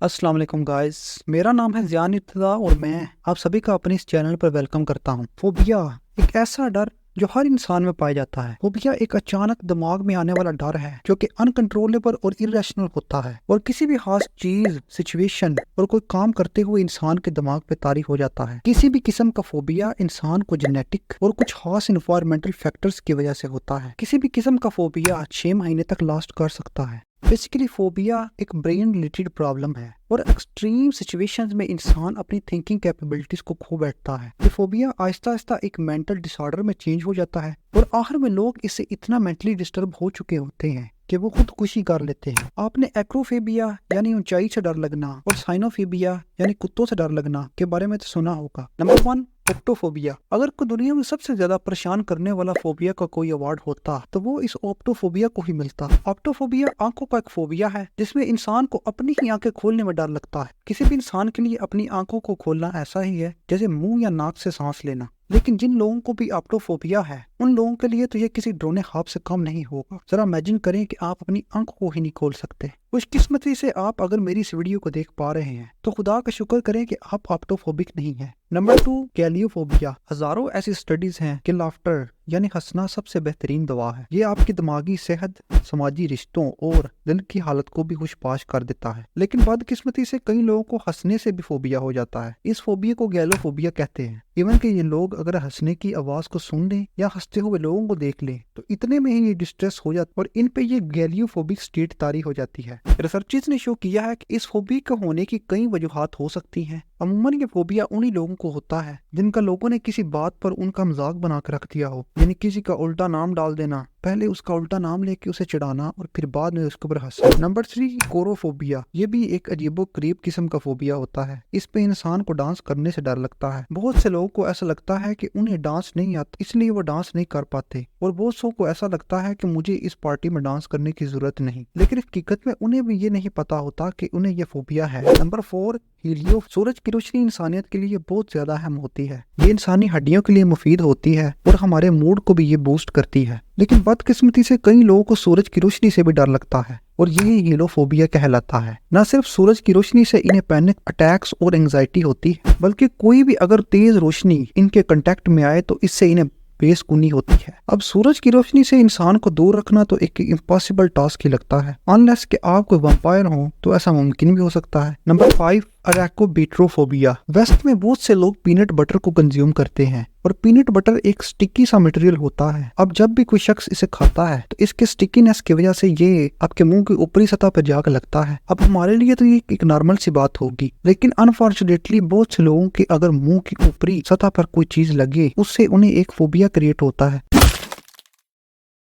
अस्सलाम वालेकुम गाइस, मेरा नाम है ज़ियान इब्तिदा और मैं आप सभी का अपने इस चैनल पर वेलकम करता हूँ। फोबिया एक ऐसा डर जो हर इंसान में पाया जाता है। फोबिया एक अचानक दिमाग में आने वाला डर है जो कि अनकंट्रोलेबल और इरेशनल होता है और किसी भी खास चीज, सिचुएशन और कोई काम करते हुए इंसान के दिमाग पे तारी हो जाता है। किसी भी किस्म का फोबिया इंसान को जेनेटिक और कुछ खास इन्वायरमेंटल फैक्टर्स की वजह से होता है। किसी भी किस्म का फोबिया 6 महीने तक लास्ट कर सकता है। बेसिकली फोबिया एक ब्रेन रिलेटेड प्रॉब्लम है और एक्सट्रीम सिचुएशंस में इंसान अपनी थिंकिंग कैपेबिलिटीज को खो बैठता है। ये फोबिया आहिस्ता आहिस्ता एक मेंटल डिसऑर्डर में चेंज हो जाता है और आखिर में लोग इससे इतना मेंटली डिस्टर्ब हो चुके होते हैं कि वो खुदकुशी कर लेते हैं। आपने एक्रोफेबिया यानी ऊंचाई से डर लगना और साइनोफेबिया यानी कुत्तों से डर लगना के बारे में तो सुना होगा। नंबर 1, ऑप्टोफोबिया। अगर को दुनिया में सबसे ज्यादा परेशान करने वाला फोबिया का कोई अवार्ड होता तो वो इस ऑप्टोफोबिया को ही मिलता। ऑप्टोफोबिया आंखों का एक फोबिया है जिसमें इंसान को अपनी ही आंखें खोलने में डर लगता है। किसी भी इंसान के लिए अपनी आंखों को खोलना ऐसा ही है जैसे मुंह या नाक से सांस लेना। लेकिन जिन लोगों को भी ऑप्टोफोबिया है उन लोगों के लिए तो ये किसी ड्रोने ख्वाब से कम नहीं होगा। जरा इमेजिन करें कि आप अपनी आंखों को ही नहीं खोल सकते। खुशकिस्मती से आप अगर मेरी इस वीडियो को देख पा रहे हैं तो खुदा का शुक्र करें कि आप ऑप्टोफोबिक नहीं हैं। नंबर 2, गैलियोफोबिया। हजारों ऐसी स्टडीज हैं कि लाफ्टर यानी हंसना सबसे बेहतरीन दवा है। ये आपकी दिमागी सेहत, समाजी रिश्तों और दिल की हालत को भी खुशपाश कर देता है। लेकिन बदकिस्मती से कई लोगों को हंसने से भी फोबिया हो जाता है। इस फोबिया को गैलोफोबिया कहते हैं। इवन कि ये लोग अगर हंसने की आवाज को सुन लें या हंसते हुए लोगों को देख लें तो इतने में ही ये डिस्ट्रेस हो जाता और इन पे ये गैलियोफोबिक स्टेट तारी हो जाती है। रिसर्चर्स ने शो किया है कि इस फोबिया के होने की कई वजूहात हो सकती हैं। अमूमन ये फोबिया उन्हीं लोगों को होता है जिनका लोगों ने किसी बात पर उनका मजाक बना कर रख दिया हो, यानी किसी का उल्टा नाम डाल देना, पहले उसका उल्टा नाम लेके उसे चिढ़ाना और फिर बाद में उसके ऊपर हंसना। नंबर 3, कोरोफोबिया। ये भी एक अजीबो करीब किस्म का फोबिया होता है। इस पे इंसान को डांस करने से डर लगता है। बहुत से लोगों को ऐसा लगता है कि उन्हें डांस नहीं आता इसलिए वो डांस नहीं कर पाते और बहुत सौ को ऐसा लगता है कि मुझे इस पार्टी में डांस करने की जरूरत नहीं, लेकिन हकीकत में उन्हें भी ये नहीं पता होता कि उन्हें ये फोबिया है। Number 4, Helio. सूरज की रोशनी इंसानियत के लिए बहुत ज्यादा अहम होती है। ये इंसानी हड्डियों के लिए मुफीद होती है और हमारे मूड को भी ये बूस्ट करती है। लेकिन बदकिस्मती से कई लोगों को सूरज की रोशनी से भी डर लगता है और यही हीलोफोबिया कहलाता है। न सिर्फ सूरज की रोशनी से इन्हें पैनिक अटैक्स और एंजाइटी होती है, बल्कि कोई भी अगर तेज रोशनी इनके कांटेक्ट में आए तो इससे इन्हें बेसुनी होती है। अब सूरज की रोशनी से इंसान को दूर रखना तो एक इम्पॉसिबल टास्क ही लगता है। अनलेस कि आप कोई वैम्पायर हो तो ऐसा मुमकिन भी हो सकता है। नंबर 5, अरैकोबेट्रोफोबिया। वेस्ट में बहुत से लोग पीनट बटर को कंज्यूम करते हैं और पीनट बटर एक स्टिकी सा मटेरियल होता है। अब जब भी कोई शख्स इसे खाता है तो इसके स्टिकीनेस की वजह से ये आपके मुंह की ऊपरी सतह पर जाकर लगता है। अब हमारे लिए तो ये एक नॉर्मल सी बात होगी, लेकिन अनफॉर्चुनेटली बहुत से लोगों के अगर मुंह की ऊपरी सतह पर कोई चीज लगे उससे उन्हें एक फोबिया क्रिएट होता है